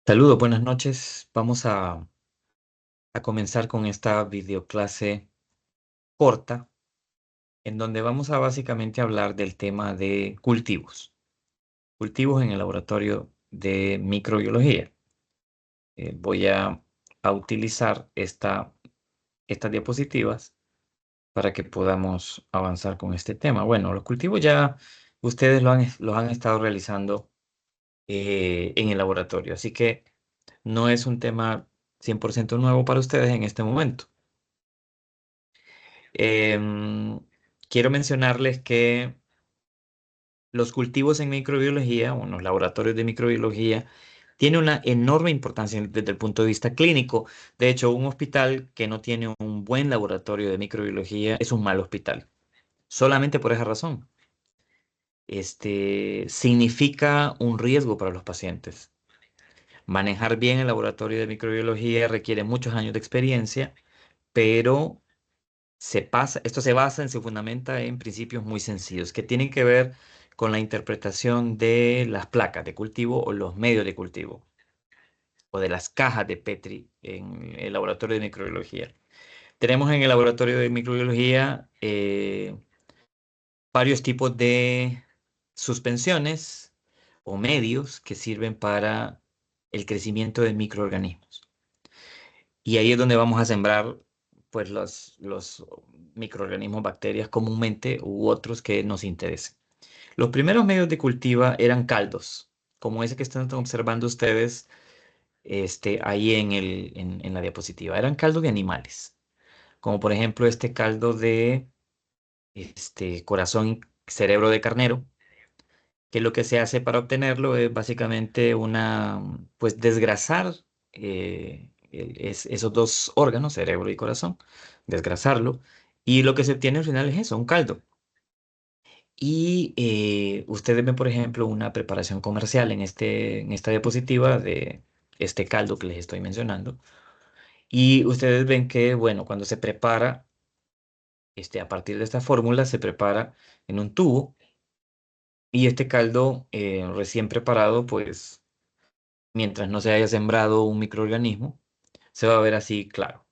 Saludos, buenas noches. Vamos a comenzar con esta videoclase corta, en donde vamos a básicamente hablar del tema de cultivos, cultivos en el laboratorio de microbiología. Voy a utilizar estas diapositivas para que podamos avanzar con este tema. Bueno, los cultivos ya ustedes los han estado realizando en el laboratorio, así que no es un tema 100% nuevo para ustedes en este momento. Em, Quiero mencionarles que los cultivos en microbiología o en los laboratorios de microbiología tienen una enorme importancia desde el punto de vista clínico. De hecho, un hospital que no tiene un buen laboratorio de microbiología es un mal hospital. Solamente por esa razón. Significa un riesgo para los pacientes. Manejar bien el laboratorio de microbiología requiere muchos años de experiencia, pero esto se fundamenta en principios muy sencillos que tienen que ver con la interpretación de las placas de cultivo o los medios de cultivo o de las cajas de Petri en el laboratorio de microbiología. Tenemos en el laboratorio de microbiología varios tipos de suspensiones o medios que sirven para el crecimiento de microorganismos. Y ahí es donde vamos a sembrar pues los microorganismos, bacterias comúnmente u otros que nos interesen. Los primeros medios de cultiva eran caldos, como ese que están observando ustedes ahí en la diapositiva. Eran caldos de animales, como por ejemplo este caldo de corazón, cerebro de carnero, que lo que se hace para obtenerlo es básicamente pues desgrasar esos dos órganos, cerebro y corazón, desgrasarlo, y lo que se obtiene al final es eso, un caldo. Y ustedes ven, por ejemplo, una preparación comercial en esta diapositiva de este caldo que les estoy mencionando. Y ustedes ven que, bueno, cuando se prepara, a partir de esta fórmula, se prepara en un tubo y este caldo recién preparado, pues mientras no se haya sembrado un microorganismo, se va a ver así claro.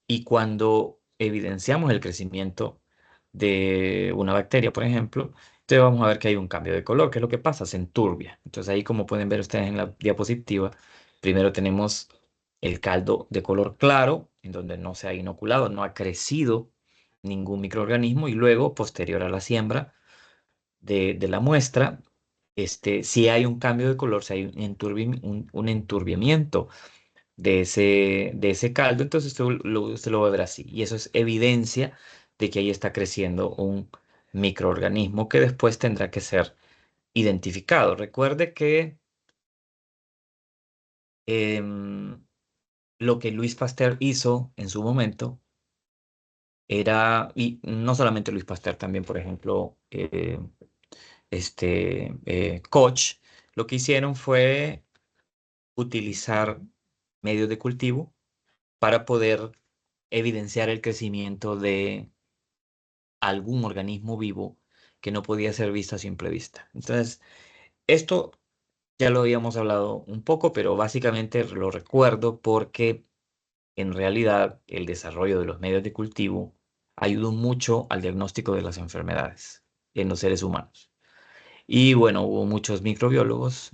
Y cuando evidenciamos el crecimiento de una bacteria, por ejemplo, entonces vamos a ver que hay un cambio de color. ¿Qué es lo que pasa? Se enturbia. Entonces ahí, como pueden ver ustedes en la diapositiva, primero tenemos el caldo de color claro, en donde no se ha inoculado, no ha crecido ningún microorganismo, y luego, posterior a la siembra de la muestra, si hay un cambio de color, si hay un enturbiamiento de ese caldo, entonces usted lo va a ver así. Y eso es evidencia de que ahí está creciendo un microorganismo que después tendrá que ser identificado. Recuerde que em, lo que Luis Pasteur hizo en su momento y no solamente Luis Pasteur, también, por ejemplo, Koch, lo que hicieron fue utilizar medios de cultivo para poder evidenciar el crecimiento de algún organismo vivo que no podía ser visto a simple vista. Entonces, esto ya lo habíamos hablado un poco, pero básicamente lo recuerdo porque en realidad el desarrollo de los medios de cultivo ayudó mucho al diagnóstico de las enfermedades en los seres humanos. Y bueno, hubo muchos microbiólogos,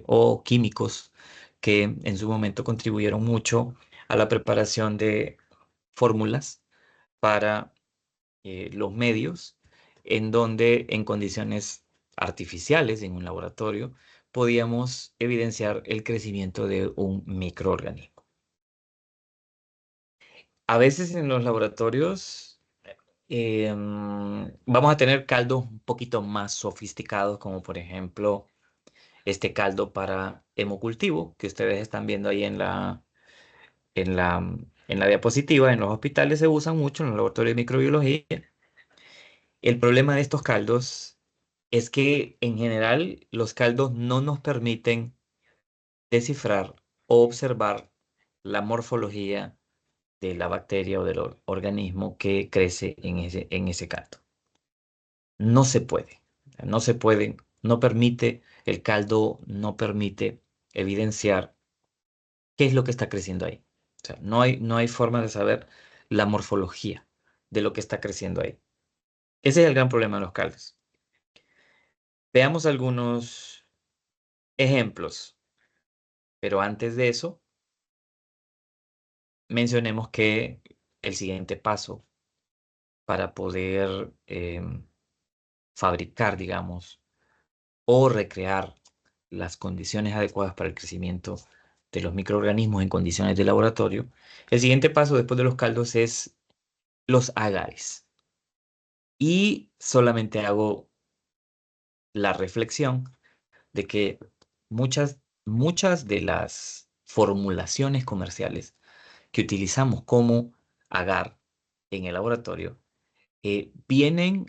o químicos que en su momento contribuyeron mucho a la preparación de fórmulas para los medios, en donde en condiciones artificiales, en un laboratorio, podíamos evidenciar el crecimiento de un microorganismo. A veces en los laboratorios vamos a tener caldos un poquito más sofisticados, como por ejemplo este caldo para hemocultivo que ustedes están viendo ahí en la, en la diapositiva. En los hospitales se usan mucho, en los laboratorios de microbiología. El problema de estos caldos es que en general los caldos no nos permiten descifrar o observar la morfología de la bacteria o del organismo que crece en ese caldo. No se puede, no se puede, no permite, el caldo no permite evidenciar qué es lo que está creciendo ahí. O sea, no hay forma de saber la morfología de lo que está creciendo ahí. Ese es el gran problema de los caldos. Veamos algunos ejemplos, pero antes de eso, mencionemos que el siguiente paso para poder fabricar, digamos, o recrear las condiciones adecuadas para el crecimiento de los microorganismos en condiciones de laboratorio, el siguiente paso después de los caldos es los agares. Y solamente hago la reflexión de que muchas de las formulaciones comerciales que utilizamos como agar en el laboratorio vienen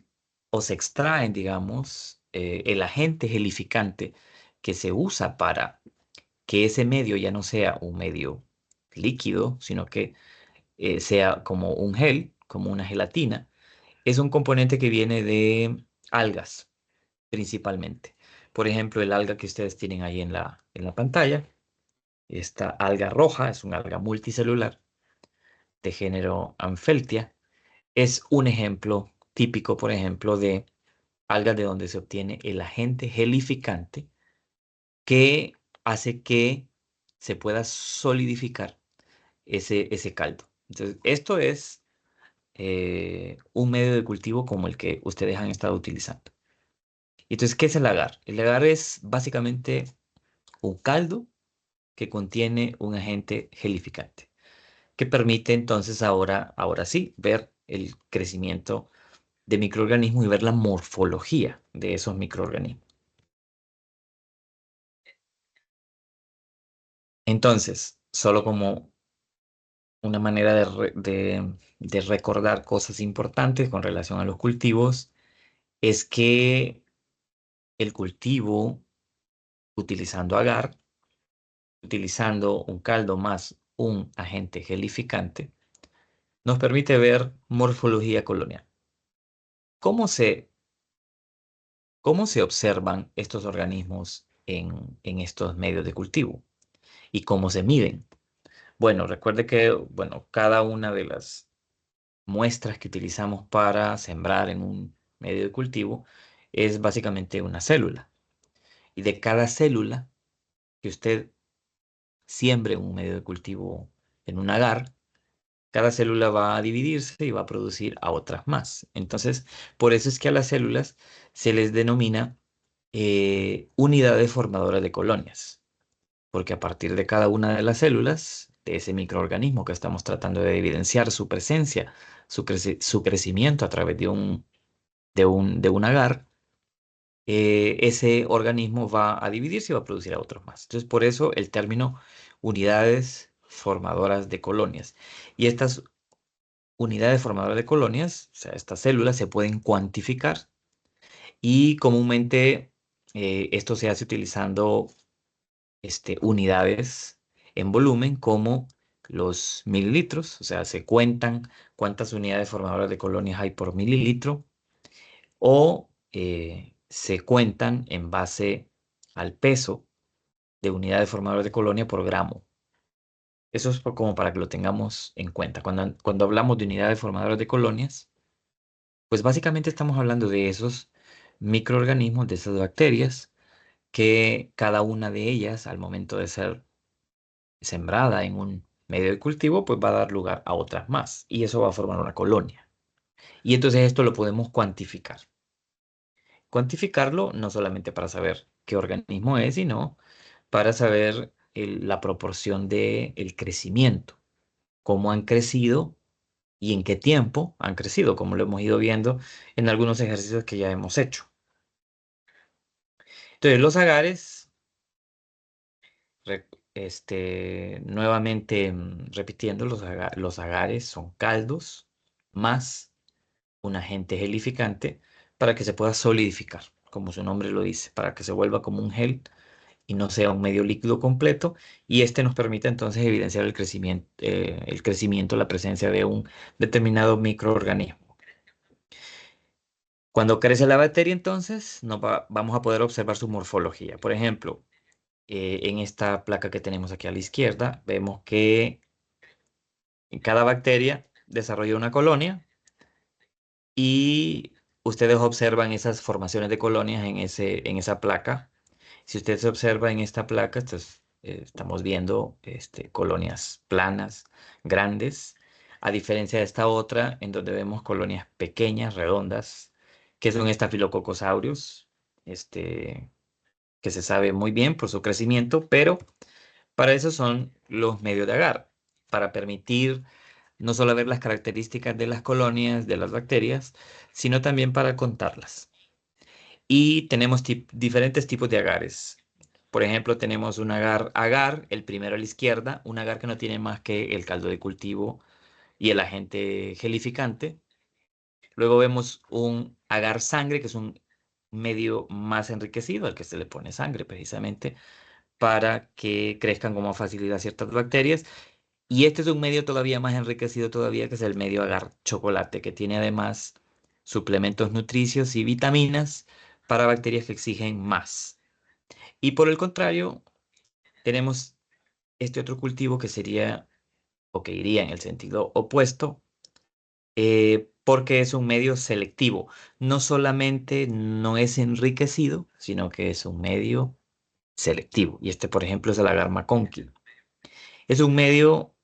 o se extraen, digamos, el agente gelificante que se usa para que ese medio ya no sea un medio líquido, sino que sea como un gel, como una gelatina. Es un componente que viene de algas, principalmente. Por ejemplo, el alga que ustedes tienen ahí en en la pantalla, esta alga roja, es un alga multicelular de género Ampheltia. Es un ejemplo típico, por ejemplo, de algas de donde se obtiene el agente gelificante que hace que se pueda solidificar ese caldo. Entonces, esto es un medio de cultivo como el que ustedes han estado utilizando. Entonces, ¿qué es el agar? El agar es básicamente un caldo que contiene un agente gelificante, que permite entonces ahora sí ver el crecimiento de microorganismos y ver la morfología de esos microorganismos. Entonces, solo como una manera de recordar cosas importantes con relación a los cultivos, es que el cultivo utilizando agar, utilizando un caldo más un agente gelificante, nos permite ver morfología colonial. ¿Cómo se, cómo se observan estos organismos en estos medios de cultivo? ¿Y cómo se miden? Bueno, recuerde que bueno, cada una de las muestras que utilizamos para sembrar en un medio de cultivo es básicamente una célula. Y de cada célula que usted siembre en un medio de cultivo en un agar, cada célula va a dividirse y va a producir a otras más. Entonces, por eso es que a las células se les denomina unidades formadoras de colonias, porque a partir de cada una de las células de ese microorganismo que estamos tratando de evidenciar su presencia, su crecimiento a través de de un agar, ese organismo va a dividirse y va a producir a otros más. Entonces, por eso el término unidades formadoras de colonias. Y estas unidades formadoras de colonias, o sea, estas células se pueden cuantificar y comúnmente esto se hace utilizando unidades en volumen como los mililitros, o sea, se cuentan cuántas unidades formadoras de colonias hay por mililitro o se cuentan en base al peso de unidades formadoras de colonia por gramo. Eso es como para que lo tengamos en cuenta. Cuando hablamos de unidades formadoras de colonias, pues básicamente estamos hablando de esos microorganismos, de esas bacterias, que cada una de ellas, al momento de ser sembrada en un medio de cultivo, pues va a dar lugar a otras más. Y eso va a formar una colonia. Y entonces esto lo podemos cuantificar. Cuantificarlo no solamente para saber qué organismo es, sino para saber la proporción de el crecimiento, cómo han crecido y en qué tiempo han crecido, como lo hemos ido viendo en algunos ejercicios que ya hemos hecho. Entonces, los agares, nuevamente repitiendo, los agares son caldos más un agente gelificante para que se pueda solidificar, como su nombre lo dice, para que se vuelva como un gel y no sea un medio líquido completo, y este nos permite entonces evidenciar el crecimiento, la presencia de un determinado microorganismo. Cuando crece la bacteria, entonces vamos a poder observar su morfología. Por ejemplo, En esta placa que tenemos aquí a la izquierda, vemos que cada bacteria desarrolla una colonia y ustedes observan esas formaciones de colonias en esa placa. Si usted se observa en esta placa, estamos viendo colonias planas, grandes, a diferencia de esta otra, en donde vemos colonias pequeñas, redondas, que son Staphylococcus aureus, este, que se sabe muy bien por su crecimiento, pero para eso son los medios de agar, para permitir no solo ver las características de las colonias, de las bacterias, sino también para contarlas. Y tenemos diferentes tipos de agares. Por ejemplo, tenemos un agar, el primero a la izquierda, un agar que no tiene más que el caldo de cultivo y el agente gelificante. Luego vemos un agar sangre, que es un medio más enriquecido, al que se le pone sangre precisamente para que crezcan con más facilidad ciertas bacterias. Y este es un medio todavía más enriquecido todavía, que es el medio agar chocolate, que tiene además suplementos nutricios y vitaminas para bacterias que exigen más. Y por el contrario, tenemos este otro cultivo que sería o que iría en el sentido opuesto, porque es un medio selectivo. No solamente no es enriquecido, sino que es un medio selectivo. Y este, por ejemplo, es el agar McConkey. Es un medio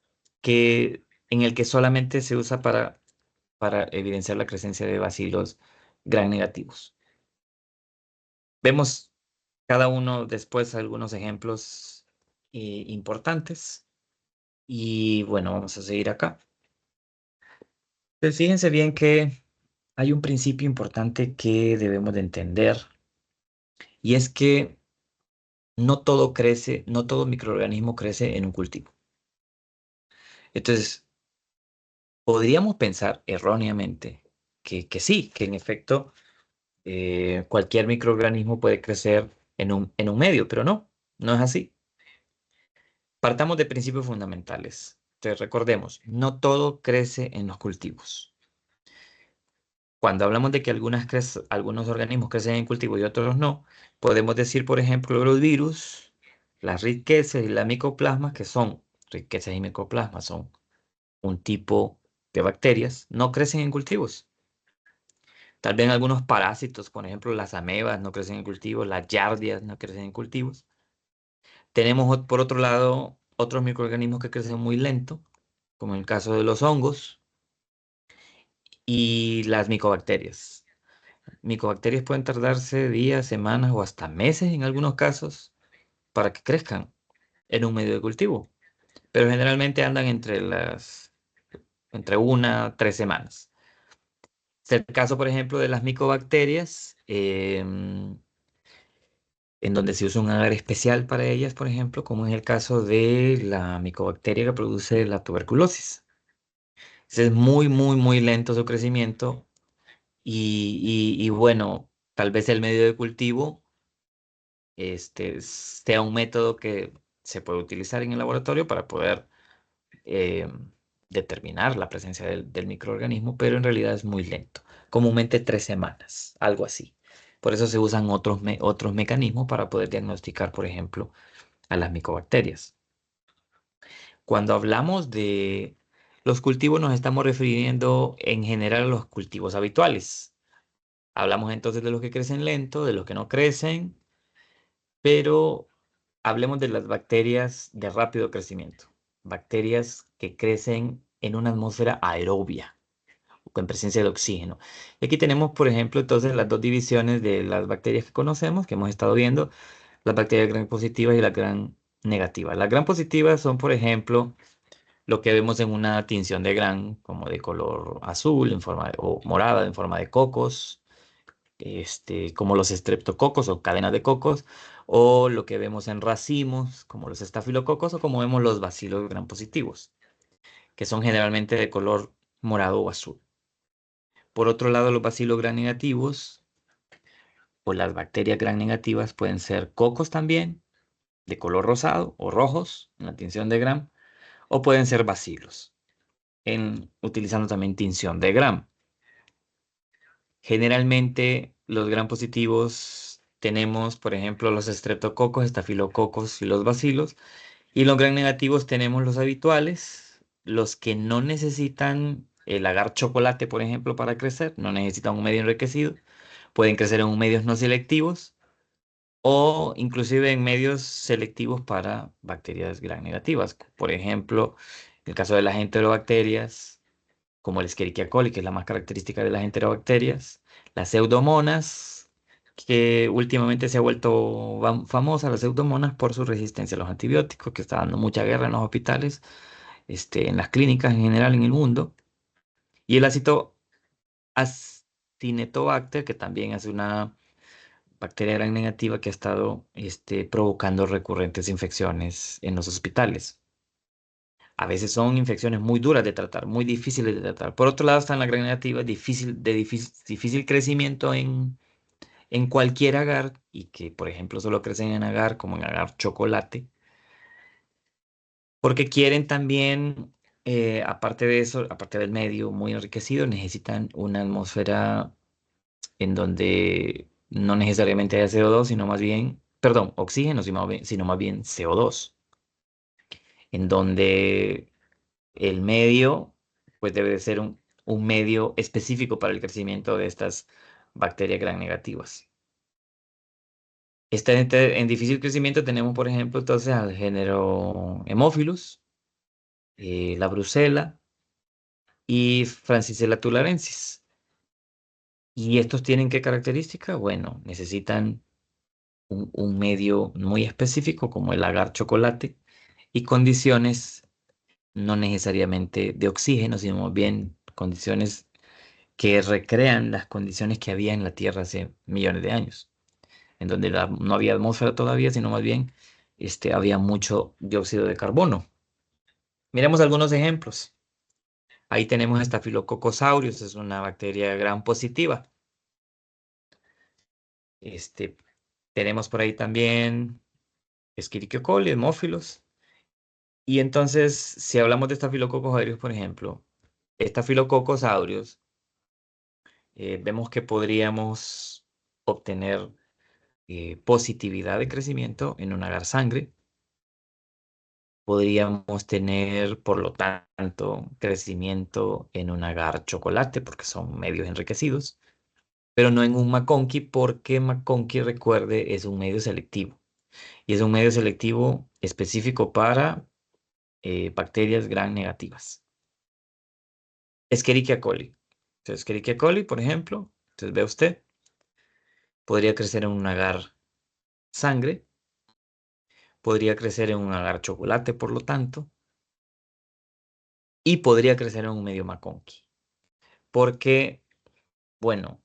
en el que solamente se usa para evidenciar la presencia de bacilos gram negativos. Vemos cada uno después algunos ejemplos importantes. Y bueno, vamos a seguir acá. Pues fíjense bien que hay un principio importante que debemos de entender, y es que no todo crece, no todo microorganismo crece en un cultivo. Entonces, podríamos pensar erróneamente que sí, que en efecto cualquier microorganismo puede crecer en un medio, pero no, no es así. Partamos de principios fundamentales. Entonces, recordemos, no todo crece en los cultivos. Cuando hablamos de que algunos organismos crecen en cultivo y otros no, podemos decir, por ejemplo, los virus, las riquezas y la micoplasma, que son riquezas y micoplasma, son un tipo de bacterias, no crecen en cultivos. Tal vez algunos parásitos, por ejemplo, las amebas no crecen en cultivos, las yardias no crecen en cultivos. Tenemos, por otro lado, otros microorganismos que crecen muy lento, como en el caso de los hongos y las micobacterias. Micobacterias pueden tardarse días, semanas o hasta meses en algunos casos para que crezcan en un medio de cultivo, pero generalmente andan entre 1 a 3 semanas. Es el caso, por ejemplo, de las micobacterias, en donde se usa un agar especial para ellas, por ejemplo, como es el caso de la micobacteria que produce la tuberculosis. Es muy, muy, muy lento su crecimiento y bueno, tal vez el medio de cultivo sea un método que se puede utilizar en el laboratorio para poder eh, determinar la presencia del microorganismo, pero en realidad es muy lento, comúnmente 3 semanas, algo así. Por eso se usan otros mecanismos para poder diagnosticar, por ejemplo, a las micobacterias. Cuando hablamos de los cultivos, nos estamos refiriendo en general a los cultivos habituales. Hablamos entonces de los que crecen lento, de los que no crecen, pero hablemos de las bacterias de rápido crecimiento, bacterias que crecen en una atmósfera aerobia, con presencia de oxígeno. Y aquí tenemos, por ejemplo, entonces las dos divisiones de las bacterias que conocemos, que hemos estado viendo, las bacterias gram positivas y las gram negativas. Las gram positivas son, por ejemplo, lo que vemos en una tinción de Gram, como de color azul o morada en forma de cocos, como los estreptococos o cadenas de cocos, o lo que vemos en racimos, como los estafilococos, o como vemos los bacilos gram positivos, que son generalmente de color morado o azul. Por otro lado, los bacilos gram negativos o las bacterias gram negativas pueden ser cocos también, de color rosado o rojos, en la tinción de Gram, o pueden ser bacilos, utilizando también tinción de Gram. Generalmente los gram positivos tenemos, por ejemplo, los estreptococos, estafilococos y los bacilos. Y los gram negativos tenemos los habituales, los que no necesitan el agar chocolate, por ejemplo, para crecer, no necesitan un medio enriquecido, pueden crecer en medios no selectivos o inclusive en medios selectivos para bacterias gram negativas. Por ejemplo, el caso de las enterobacterias, como el Escherichia coli, que es la más característica de las enterobacterias, las pseudomonas, que últimamente se ha vuelto famosa, las pseudomonas por su resistencia a los antibióticos, que está dando mucha guerra en los hospitales, en las clínicas en general en el mundo, y el ácido Acinetobacter, que también es una bacteria gram negativa que ha estado provocando recurrentes infecciones en los hospitales. A veces son infecciones muy duras de tratar, muy difíciles de tratar. Por otro lado, están las gram negativas difícil crecimiento en cualquier agar y que, por ejemplo, solo crecen en agar, como en agar chocolate, porque quieren también, aparte de eso, aparte del medio muy enriquecido, necesitan una atmósfera en donde no necesariamente haya CO2, sino más bien, perdón, oxígeno, sino más bien CO2, en donde el medio, pues debe de ser un medio específico para el crecimiento de estas bacterias gram negativas. En difícil crecimiento tenemos, por ejemplo, entonces al género Haemophilus, la Brucella y Francisella tularensis. ¿Y estos tienen qué característica? Bueno, necesitan un medio muy específico como el agar chocolate y condiciones no necesariamente de oxígeno, sino más bien condiciones que recrean las condiciones que había en la Tierra hace millones de años, en donde no había atmósfera todavía, sino más bien había mucho dióxido de carbono. Miremos algunos ejemplos. Ahí tenemos Staphylococcus aureus, es una bacteria gram positiva. Este, tenemos por ahí también Escherichia coli, Haemophilus. Y entonces, si hablamos de Staphylococcus aureus, por ejemplo, Staphylococcus aureus, vemos que podríamos obtener positividad de crecimiento en un agar sangre. Podríamos tener, por lo tanto, crecimiento en un agar chocolate, porque son medios enriquecidos, pero no en un McConkey, porque McConkey, recuerde, es un medio selectivo. Y es un medio selectivo específico para bacterias gram negativas. Escherichia coli. Entonces, Escherichia coli, por ejemplo, entonces ve usted, podría crecer en un agar sangre, podría crecer en un agar chocolate, por lo tanto, y podría crecer en un medio McConkey, porque, bueno,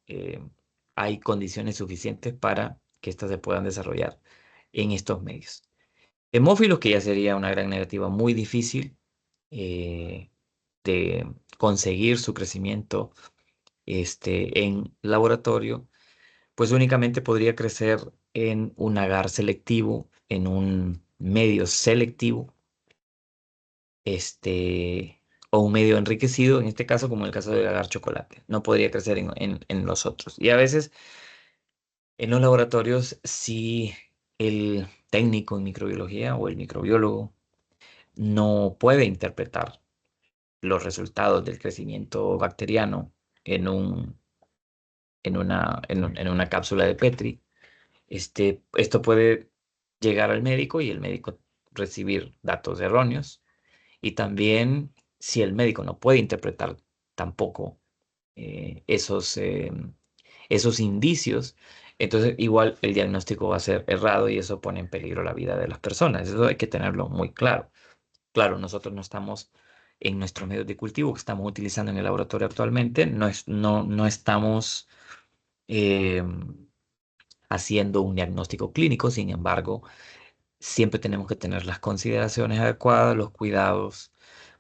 hay condiciones suficientes para que éstas se puedan desarrollar en estos medios. Hemófilos, que ya sería una gran negativa muy difícil eh, de conseguir su crecimiento en laboratorio, pues únicamente podría crecer en un agar selectivo, en un medio selectivo, o un medio enriquecido, en este caso como en el caso del agar chocolate. No podría crecer en los otros. Y a veces en los laboratorios, si el técnico en microbiología o el microbiólogo no puede interpretar los resultados del crecimiento bacteriano en en una cápsula de Petri, esto puede llegar al médico y el médico recibir datos erróneos. Y también, si el médico no puede interpretar tampoco esos indicios, entonces igual el diagnóstico va a ser errado y eso pone en peligro la vida de las personas. Eso hay que tenerlo muy claro. Claro, nosotros no estamos en nuestros medios de cultivo que estamos utilizando en el laboratorio actualmente, no estamos eh, haciendo un diagnóstico clínico. Sin embargo, siempre tenemos que tener las consideraciones adecuadas, los cuidados,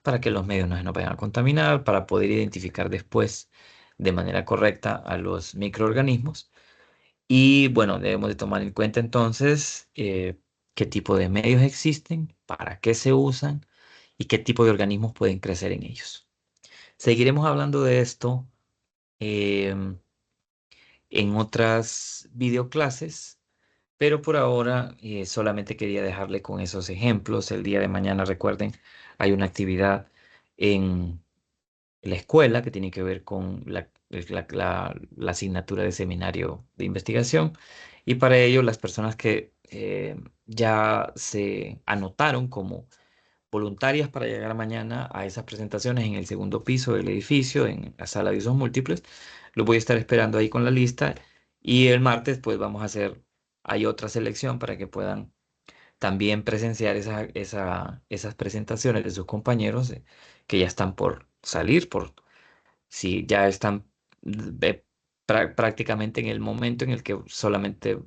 para que los medios no se nos vayan a contaminar, para poder identificar después de manera correcta a los microorganismos. Y bueno, debemos de tomar en cuenta entonces qué tipo de medios existen, para qué se usan y qué tipo de organismos pueden crecer en ellos. Seguiremos hablando de esto em, en otras videoclases. Pero por ahora solamente quería dejarle con esos ejemplos. El día de mañana, recuerden, hay una actividad en la escuela que tiene que ver con la asignatura de seminario de investigación. Y para ello, las personas que ya se anotaron como voluntarias para llegar mañana a esas presentaciones en el segundo piso del edificio, en la sala de usos múltiples. Los voy a estar esperando ahí con la lista y el martes pues vamos a hacer, hay otra selección para que puedan también presenciar esas presentaciones de sus compañeros que ya están por salir, por si ya están prácticamente en el momento en el que solamente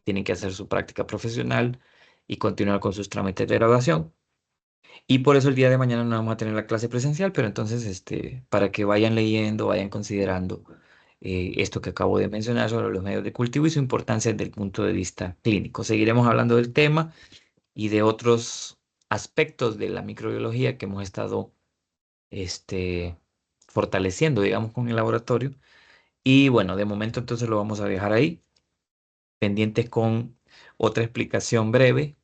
tienen que hacer su práctica profesional y continuar con sus trámites de graduación. Y por eso el día de mañana no vamos a tener la clase presencial, pero entonces, para que vayan leyendo, vayan considerando esto que acabo de mencionar sobre los medios de cultivo y su importancia desde el punto de vista clínico. Seguiremos hablando del tema y de otros aspectos de la microbiología que hemos estado, este, fortaleciendo, digamos, con el laboratorio. Y bueno, de momento entonces lo vamos a dejar ahí, pendientes con otra explicación breve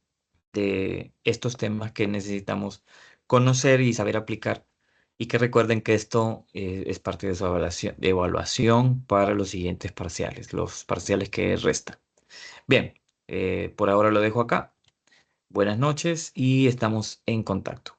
de estos temas que necesitamos conocer y saber aplicar. Y que recuerden que esto es parte de su evaluación para los siguientes parciales, los parciales que restan. Bien, por ahora lo dejo acá. Buenas noches y estamos en contacto.